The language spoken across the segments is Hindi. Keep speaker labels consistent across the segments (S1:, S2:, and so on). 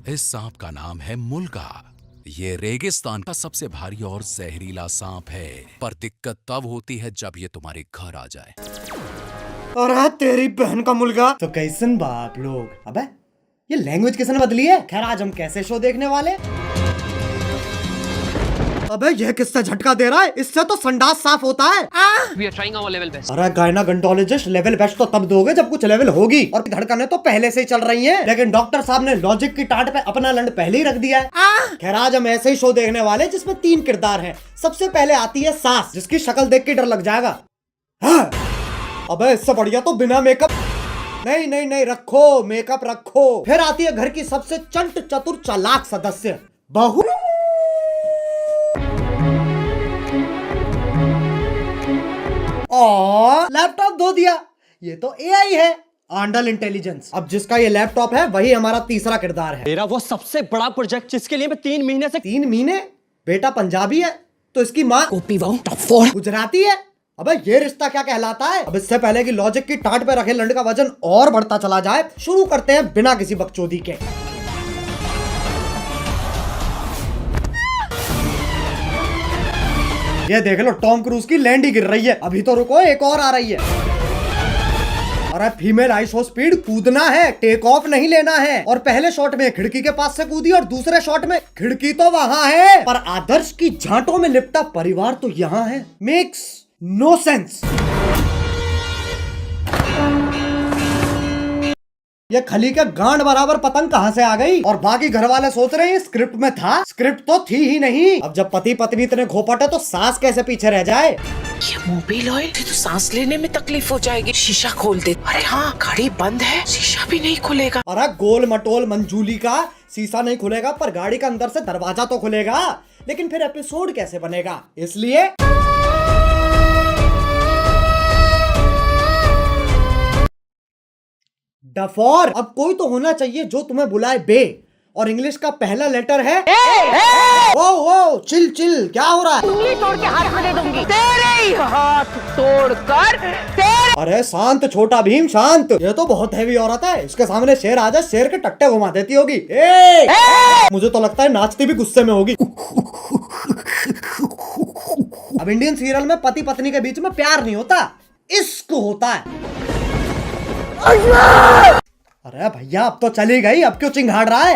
S1: इस सांप का नाम है मुल्गा। ये रेगिस्तान का सबसे भारी और जहरीला सांप है, पर दिक्कत तब होती है जब ये तुम्हारे घर आ जाए।
S2: अरे तेरी बहन का मुल्गा। तो कैसन बाप लोग, अबे ये लैंग्वेज किसने बदली है? खैर आज हम कैसे शो देखने वाले? अबे ये किससे झटका दे रहा है? इससे तो संडास साफ होता है।
S3: We are trying our level best.
S2: अरे गायनाकोलॉजिस्ट लेवल बेस्ट तो तब दोगे जब कुछ लेवल होगी, और धड़कनें तो पहले से ही चल रही हैं। लेकिन डॉक्टर साहब ने लॉजिक की टाट पे अपना लंड पहले ही रख दिया है। खैर आज हम ऐसे ही शो देखने वाले जिसमें 3 किरदार हैं। सबसे पहले आती है सास, जिसकी शक्ल देख के डर लग जाएगा। हाँ। अबे इससे बढ़िया तो बिना मेकअप। नहीं नहीं नहीं, रखो मेकअप रखो। फिर आती है घर की सबसे चंट चतुर चालाक सदस्य, बहू। और लैपटॉप धो दिया। ये तो एआई है, आंडल इंटेलिजेंस। अब जिसका ये लैपटॉप है वही हमारा तीसरा किरदार है।
S4: मेरा वो सबसे बड़ा प्रोजेक्ट जिसके लिए मैं 3 महीने से
S2: 3 महीने? बेटा पंजाबी है तो इसकी माँ गुजराती है। अबे ये रिश्ता क्या कहलाता है? अब इससे पहले कि लॉजिक की टाट पे रखे लंड का वजन और बढ़ता चला जाए, शुरू करते हैं बिना किसी बकचोदी के। ये देख लो टॉम क्रूज की लैंड ही गिर रही है। अभी तो रुको, एक और आ रही है। अरे फीमेल आइसो स्पीड कूदना है, टेक ऑफ नहीं लेना है। और पहले शॉट में खिड़की के पास से कूदी और दूसरे शॉट में खिड़की तो वहां है पर आदर्श की झांटों में लिपटा परिवार तो यहाँ है। Makes no sense. ये खली के गांड बराबर पतंग कहां से आ गई? और बाकी घर वाले सोच रहे हैं स्क्रिप्ट में था, स्क्रिप्ट तो थी ही नहीं। अब जब पति पत्नी इतने घोपट है तो सास कैसे पीछे रह जाए?
S5: ये मोबिल ऑयल तो सांस लेने में तकलीफ हो जाएगी। शीशा खोल दे। अरे हाँ, गाड़ी बंद है, शीशा भी नहीं खुलेगा।
S2: अरे गोल मटोल मंजूली का शीशा नहीं खुलेगा पर गाड़ी का अंदर से दरवाजा तो खुलेगा। लेकिन फिर एपिसोड कैसे बनेगा? इसलिए डफोर। अब कोई तो होना चाहिए जो तुम्हें बुलाए बे, और इंग्लिश का पहला लेटर है ओ। ओ चिल चिल, क्या हो रहा है?
S6: उंगली तोड़ के हाथ में दे दूंगी। तेरे ही हाथ तोड़कर तेरे।
S2: अरे शांत छोटा भीम शांत। ये तो बहुत हैवी औरत है, इसके सामने शेर आ जाए शेर के टट्टे घुमा देती होगी। मुझे तो लगता है नाचती भी गुस्से में होगी। अब इंडियन सीरियल में पति पत्नी के बीच में प्यार नहीं होता, इश्क होता है। अरे भैया अब तो चली गई, अब क्यों चिंघाड़ रहा है?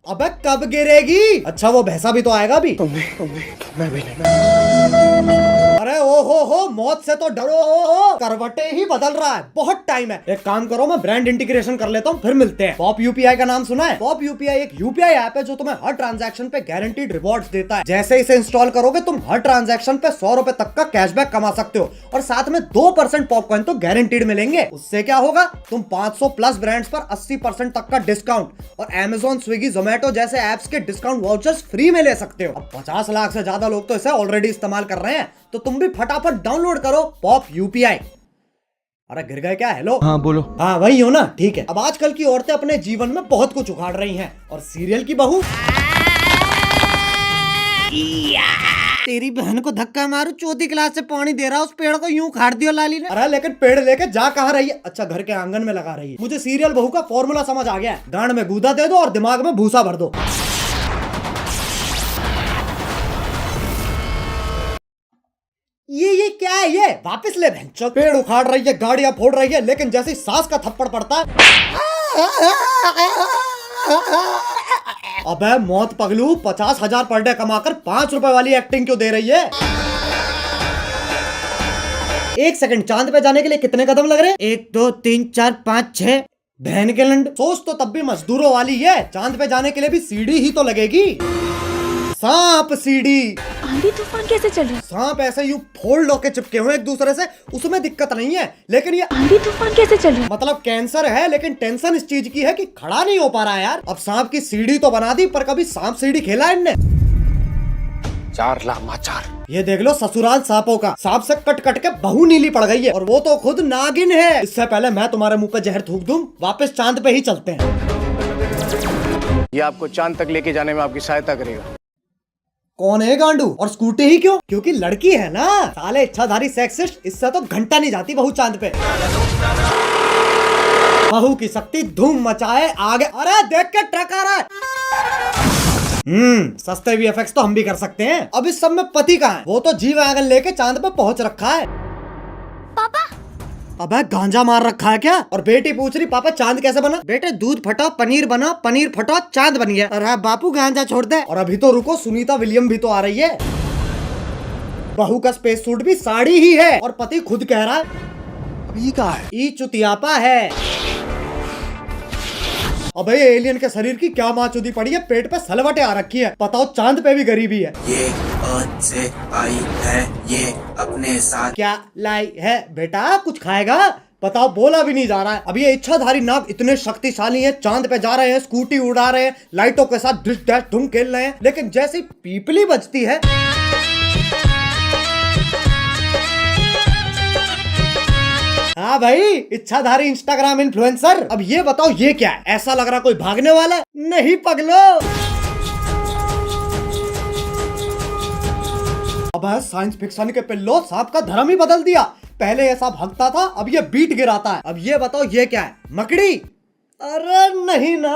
S2: अबे कब गिरेगी? अच्छा वो भैंसा भी तो आएगा भी। मैं भी नहीं। अरे ओ हो मौत से तो डरो। करवटे ही बदल रहा है, बहुत टाइम है। एक काम करो, मैं ब्रांड इंटीग्रेशन कर लेता हूँ, फिर मिलते हैं। पॉप यूपीआई का नाम सुना है? पॉप यूपीआई एक यूपीआई ऐप है जो तुम्हें हर ट्रांजैक्शन पे गारंटीड रिवॉर्ड्स देता है। जैसे इसे इंस्टॉल करोगे तुम हर ट्रांजैक्शन पे 100 रुपए तक का कैशबैक कमा सकते हो, और साथ में 2% पॉपकॉइन तो गारंटीड मिलेंगे। उससे क्या होगा, तुम 500 प्लस ब्रांड्स पर 80% तक का डिस्काउंट और Amazon, स्विगी, जोमेटो जैसे एप्स के डिस्काउंट वाउचर्स फ्री में ले सकते हो। अब 50 लाख से ज्यादा लोग तो इसे ऑलरेडी इस्तेमाल कर रहे हैं, तो तुम भी फटाफट डाउनलोड करो पॉप यूपीआई। अरे गिर गए क्या? हेलो
S4: हाँ बोलो।
S2: हाँ वही हो ना, ठीक है। अब आजकल की औरतें अपने जीवन में बहुत कुछ उखाड़ रही हैं, और सीरियल की बहू तेरी बहन को धक्का मारू, चौथी क्लास से पानी दे रहा, उस पेड़ को यूं उखाड़ दियो लाली ने। अरे लेकिन पेड़ लेके जा कहाँ रही है? अच्छा घर के आंगन में लगा रही है। मुझे सीरियल बहू का फॉर्मूला समझ आ गया है, गांड में गूदा दे दो और दिमाग में भूसा भर दो। ये क्या है? ये वापस ले बहन। पेड़ उखाड़ रही है, गाड़ियां फोड़ रही है, लेकिन जैसे सास का थप्पड़ पड़ता है अबे मौत पगलू, 50,000 पर डे कमाकर 5 रुपए वाली एक्टिंग क्यों दे रही है? 1 सेकंड, चांद पे जाने के लिए कितने कदम लग रहे हैं? 1 2 3 4 5 6। बहन के लंड, सोच तो तब भी मजदूरों वाली है। चांद पे जाने के लिए भी सीढ़ी ही तो लगेगी। सांप सीढ़ी।
S6: आंधी तूफान कैसे चल रही है?
S2: सांप ऐसे यूं फोल्ड होके चिपके हुए एक दूसरे से, उसमें दिक्कत नहीं है। लेकिन ये
S6: आंधी तूफान कैसे चल रही है?
S2: मतलब कैंसर है, लेकिन टेंशन इस चीज की है कि खड़ा नहीं हो पा रहा है यार। अब सांप की सीढ़ी तो बना दी, पर कभी सांप सीढ़ी खेला इनने?
S5: 4 लामाचार।
S2: ये देख लो ससुराल सांपों का। सांप से कट कट के बहू नीली पड़ गई है, और वो तो खुद नागिन है। इससे पहले मैं तुम्हारे मुंह पे जहर थूक दूं, वापस चांद पे ही चलते हैं।
S7: ये आपको चांद तक लेके जाने में आपकी सहायता करेगा।
S2: कौन है गांडू? और स्कूटी ही क्यों? क्योंकि लड़की है ना। साले इच्छाधारी सेक्सिस्ट, इससे तो घंटा नहीं जाती बहू चांद पे। बहू की शक्ति धूम मचाए आगे। अरे देख के ट्रक आ रहा है। सस्ते VFX तो हम भी कर सकते हैं। अब इस सब में पति कहाँ है? वो तो जी वैगन लेके चांद पे पहुंच रखा है।
S8: पापा
S2: अबे गांजा मार रखा है क्या? और बेटी पूछ रही पापा चांद कैसे बना? बेटे दूध फटा पनीर बना, पनीर फटा चांद बन गया। अरे बापू गांजा छोड़ दे। और अभी तो रुको, सुनीता विलियम भी तो आ रही है। बहू का स्पेस सूट भी साड़ी ही है और पति खुद कह रहा है
S7: अभी कहा है?
S2: ई चुतियापा है। अबे ये एलियन के शरीर की क्या माचुदी पड़ी है, पेट पे सलवटें आ रखी है। बताओ चांद पे भी गरीबी है।
S9: ये अर्थ से आई है, ये अपने साथ
S2: क्या लाई है बेटा? कुछ खाएगा? बताओ, बोला भी नहीं जा रहा है। अब ये इच्छाधारी नाग इतने शक्तिशाली हैं, चांद पे जा रहे हैं, स्कूटी उड़ा रहे हैं, लाइटों के साथ डिश डैश धूम खेल रहे हैं, लेकिन जैसी पीपली बजती है हाँ भाई, इच्छाधारी इंस्टाग्राम इन्फ्लुएंसर। अब ये बताओ ये क्या है? ऐसा लग रहा कोई भागने वाला है। नहीं पगलो। अब साइंस फिक्शन के पिल्लो सांप का धर्म ही बदल दिया। पहले ये सांप भगता था, अब ये बीट गिराता है। अब ये बताओ ये क्या है? मकड़ी? अरे नहीं ना।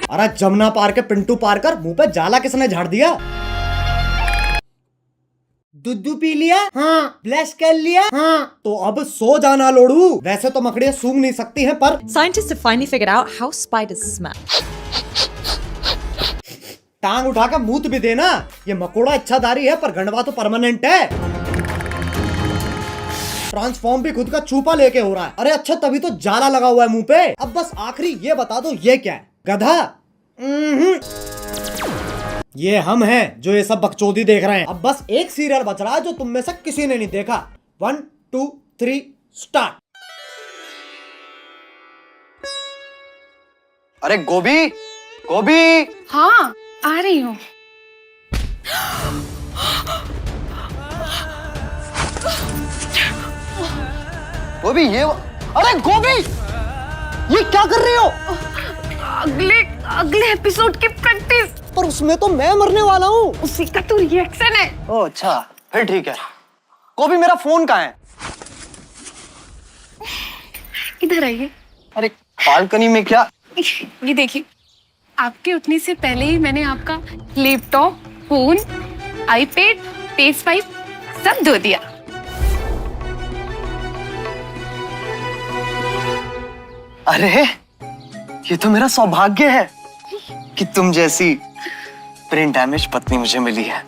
S2: अरे जमुना पार के पिंटू पार कर मुंह पे जाला किसने झाड़ दिया? दूध पी लिया? हाँ। ब्लश कर लिया? हाँ। तो अब सो जाना लोड़ू। वैसे तो मकड़ियाँ सूंघ नहीं सकती हैं, पर
S10: Scientists have finally figured out how spiders smell.
S2: टांग उठा के मूत भी देना। ये मकोड़ा इच्छाधारी है पर गंडवा तो परमानेंट है। ट्रांसफॉर्म भी खुद का चूपा लेके हो रहा है। अरे अच्छा, तभी तो जाला लगा हुआ है मुंह पे। अब बस आखिरी ये बता दो ये क्या है? गधा? ये हम हैं जो ये सब बकचोदी देख रहे हैं। अब बस एक सीरियल बच रहा है जो तुम में से किसी ने नहीं देखा। 1 2 3 स्टार्ट।
S7: अरे गोभी, गोभी।
S8: हाँ आ रही हूँ।
S7: गोभी ये अरे गोभी, ये क्या कर रही हो?
S8: अगले एपिसोड की प्रैक्टिस।
S2: पर उसमें तो मैं मरने वाला हूँ।
S8: उसी का तो रिएक्शन है।
S7: ओह अच्छा, फिर ठीक है। गोभी मेरा फोन कहाँ है?
S8: इधर आइए।
S7: अरे बालकनी में क्या?
S8: ये देखिए, आपके उठने से पहले ही मैंने आपका लैपटॉप, फोन, आईपैड, PS5 सब धो दिया।
S7: अरे ये तो मेरा सौभाग्य है कि तुम जैसी ब्रेन डैमेज पत्नी मुझे मिली है।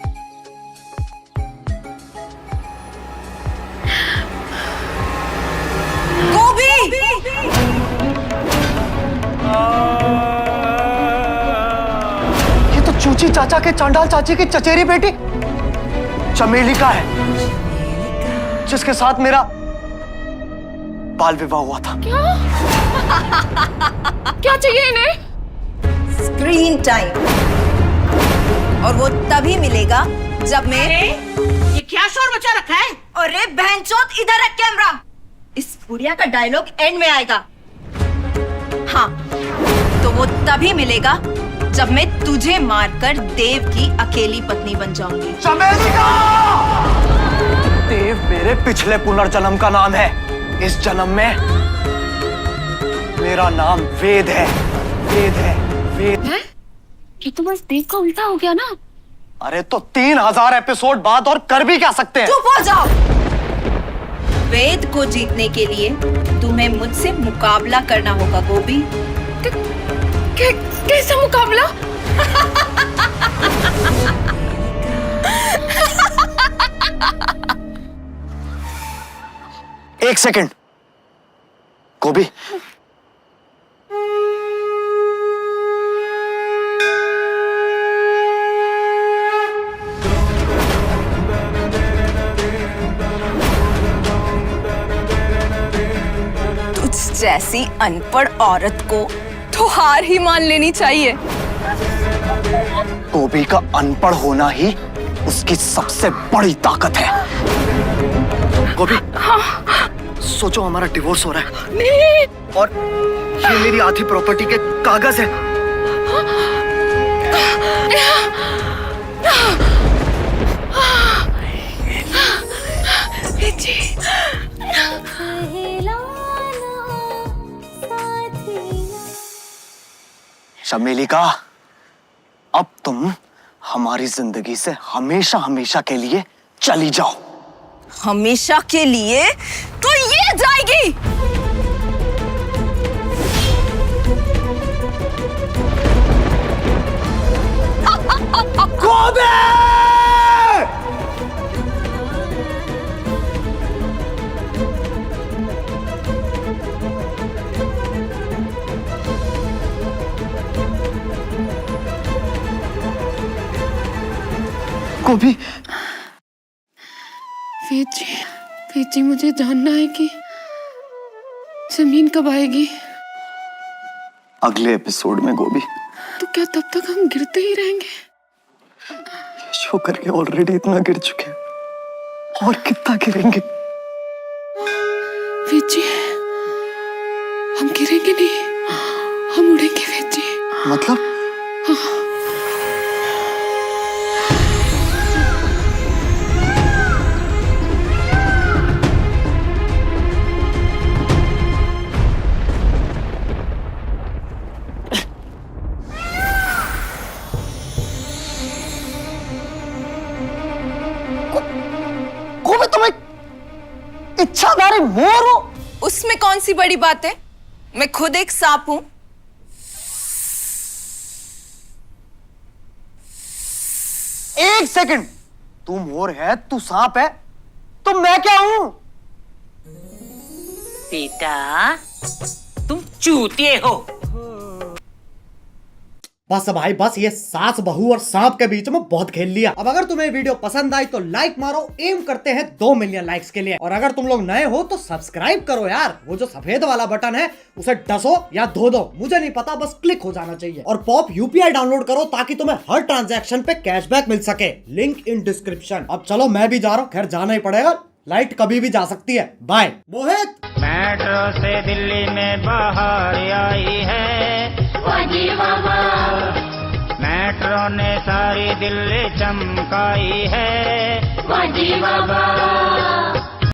S10: गोभी!
S7: ये तो चूची चाचा के चांडाल चाची की चचेरी बेटी चमेली का है, जिसके साथ मेरा बाल विवाह हुआ था।
S8: क्या चाहिए इन्हें?
S10: स्क्रीन टाइम, और वो तभी मिलेगा जब मैं
S6: ये क्या शोर मचा रखा है?
S10: अरे बहनचोद, इधर रख कैमरा। इस बुढ़िया का डायलॉग एंड में आएगा। हाँ, तो वो तभी मिलेगा जब मैं तुझे मारकर देव की अकेली पत्नी बन जाऊंगी।
S7: चमेलिका! देव मेरे पिछले पुनर्जन्म का नाम है। इस जन्म में मेरा नाम वेद है। वेद है, वेद है?
S8: ये तो बस देव का उल्टा हो गया ना।
S7: अरे तो 3000 एपिसोड बाद और कर भी क्या सकते हैं?
S10: चुप हो जाओ। वेद को जीतने के लिए तुम्हें मुझसे मुकाबला करना होगा गोभी।
S8: कैसा मुकाबला?
S7: एक सेकंड गोभी,
S10: तुझ जैसी अनपढ़ औरत को तो हार ही मान लेनी चाहिए।
S7: गोभी का अनपढ़ होना ही उसकी सबसे बड़ी ताकत है। गोभी, सोचो हमारा डिवोर्स हो रहा है।
S8: नहीं।
S7: और ये मेरी आधी प्रॉपर्टी के कागज है।
S8: जी।
S7: चमेली का, अब तुम हमारी जिंदगी से हमेशा हमेशा के लिए चली जाओ।
S10: हमेशा के लिए तो ये जाएगी।
S7: गोभी,
S8: वेद जी मुझे जानना है कि जमीन कब आएगी।
S7: अगले एपिसोड में गोभी।
S8: तो क्या तब तक हम गिरते ही रहेंगे?
S7: शो करके ऑलरेडी इतना गिर चुके हैं, और कितना गिरेंगे?
S8: वेद जी, हम गिरेंगे नहीं, हम उड़ेंगे वेद जी।
S7: मतलब? गोभी, तुम एक इच्छाधारी मोर हो।
S10: उसमें कौन सी बड़ी बात है? मैं खुद एक सांप हूं।
S7: एक सेकंड, तू मोर है, तू सांप है, तो मैं क्या हूं?
S5: बेटा तुम चूतिए हो।
S2: बस भाई बस, ये सास बहू और सांप के बीच में बहुत खेल लिया। अब अगर तुम्हें वीडियो पसंद आई तो लाइक मारो, एम करते हैं 2 मिलियन लाइक्स के लिए। और अगर तुम लोग नए हो तो सब्सक्राइब करो यार, वो जो सफेद वाला बटन है उसे डसो या धो दो, मुझे नहीं पता, बस क्लिक हो जाना चाहिए। और पॉप यूपीआई डाउनलोड करो ताकि तुम्हें हर ट्रांजैक्शन पे कैशबैक मिल सके, लिंक इन डिस्क्रिप्शन। अब चलो मैं भी जा रहा हूँ, खैर जाना ही पड़ेगा, लाइट कभी भी जा सकती है। बाय। मोहित,
S11: मेट्रो से दिल्ली में बाहर आई है मेट्रो ने सारी दिल्ली चमकाई है।